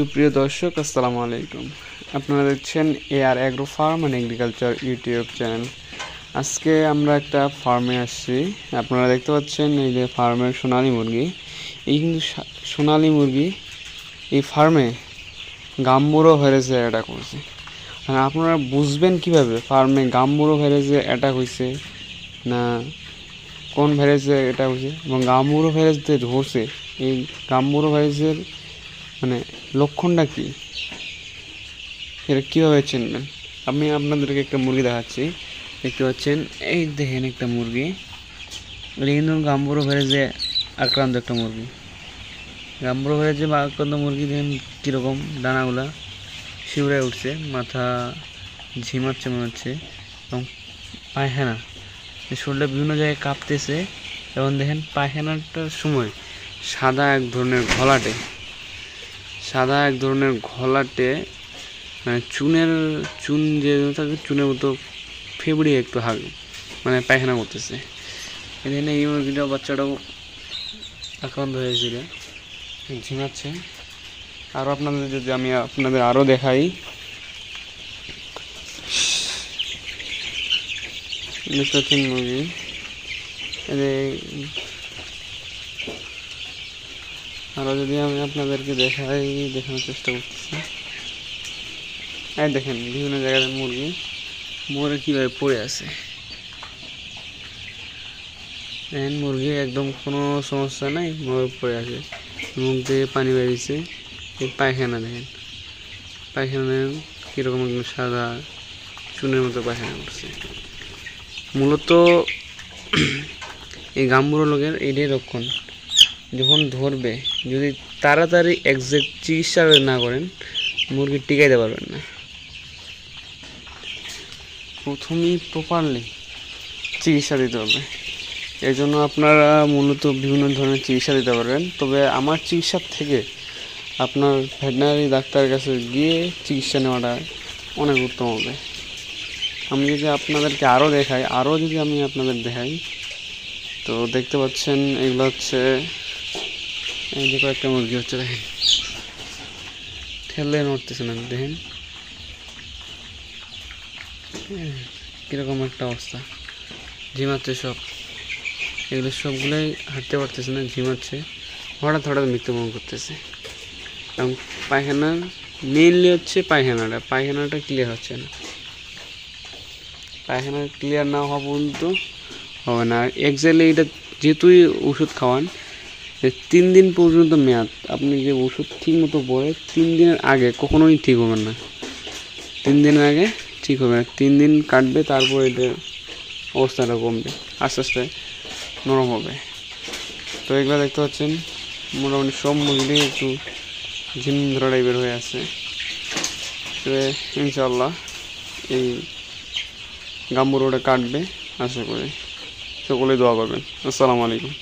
সুপ্রিয় দর্শক, আসসালামু আলাইকুম। আপনারা দেখছেন AR agro farm and agriculture YouTube channel. আজকে আমরা একটা ফার্মে আসছি। আপনারা দেখতে পাচ্ছেন এই যে ফার্মের সোনালী মুরগি। এই কিন্তু সোনালী মুরগি এই ফার্মে গাম্বুরো ভাইরাসে অ্যাটাক করছে। মানে আপনারা বুঝবেন কিভাবে ফার্মে গাম্বুরো ভাইরাসে অ্যাটাক হয়েছে না কোন ভাইরাসে অ্যাটাক হয়েছে এবং গাম্বুরো ভাইরাস যে ধরছে, এই গাম্বুরো ভাইরাসের মানে লক্ষণটা কি, এটা কীভাবে চিনবেন? আমি আপনাদেরকে একটা মুরগি দেখাচ্ছি। দেখতে পাচ্ছেন, এই দেখেন একটা মুরগি, এটা কিন্তু গাম্বুরো ভাইরাসে আক্রান্ত একটা মুরগি। গাম্বুরো ভাইরাসে আক্রান্ত মুরগি দেখেন কীরকম ডানাগুলা শিউরে উঠছে, মাথা ঝিমাচ্ছে মনে হচ্ছে, এবং পায়খানা শরীরটা বিভিন্ন জায়গায় কাঁপতেছে। এবং দেখেন পায়খানাটার সময় সাদা এক ধরনের ঘোলাটে মানে চুন যে থাকে, চুনের মতো ফেবড়ি একটু মানে পায়খানা করতেছে। এখানে এই মুরগিটা বাচ্চাটাও আক্রান্ত হয়েছিল, ঝিমাচ্ছে। আরও আমি আপনাদের আরও দেখাই, মুরগি আরও যদি আমি আপনাদেরকে দেখানোর চেষ্টা করতেছি। এই দেখেন বিভিন্ন জায়গায় মুরগি মরে কীভাবে পড়ে আছে। দেখেন মুরগি একদম কোনো সমস্যা নাই, মরে পড়ে আছে, মুখ দিয়ে পানি বেরিয়েছে। এই পায়খানা দেখেন, পায়খানা কীরকম একদম সাদা চুনের মতো পায়খানা করছে। মূলত এই গাম্বুরো রোগের এইটাই লক্ষণ। যখন ধরবে, যদি তাড়াতাড়ি এক্সাক্ট চিকিৎসা না করেন, মুরগি টিকাইতে পারবেন না। প্রথমেই প্রপারলি চিকিৎসা দিতে হবে। এর জন্য আপনারা মূলত বিভিন্ন ধরনের চিকিৎসা দিতে পারবেন, তবে আমার চিকিৎসার থেকে আপনার ভেটেরিনারি ডাক্তারের কাছে গিয়ে চিকিৎসা নেওয়াটা অনেক উত্তম হবে। আমি যদি আপনাদেরকে আপনাদের দেখাই, তো দেখতে পাচ্ছেন এগুলো হচ্ছে, এই যে কয়েকটা মুরগি হচ্ছে, দেখেন ঠেলে নড়তেছে না, দেখেন কীরকম একটা অবস্থা, ঝিমাচ্ছে সব। এগুলো সবগুলোই হাঁটতে পারতেছে না, ঝিমাচ্ছে, হঠাৎ মৃত্যুবরণ করতেছে। এবং পায়খানা মেইনলি হচ্ছে পায়খানাটা ক্লিয়ার হচ্ছে না। পায়খানা ক্লিয়ার না হওয়া পর্যন্ত হবে না। এক্স্যাক্টলি এটা যেহেতুই ওষুধ খাওয়ান, 3 দিন পর্যন্ত মেয়াদ, আপনি যে ওষুধ ঠিক মতো পড়ে 3 দিনের আগে কখনোই ঠিক হবেন না। 3 দিনের আগে ঠিক হবে না, 3 দিন কাটবে, তারপর এটার অবস্থাটা কমবে, আস্তে আস্তে নরম হবে। তো এগুলো দেখতে পাচ্ছেন মোটামুটি সব মুরগি একটু ঝিম ধরা টাইপের হয়ে আছে। তো ইনশাআল্লাহ এই গাম্বুরোটা কাটবে, আশা করি। সকলেই দোয়া করবেন। আসসালামু আলাইকুম।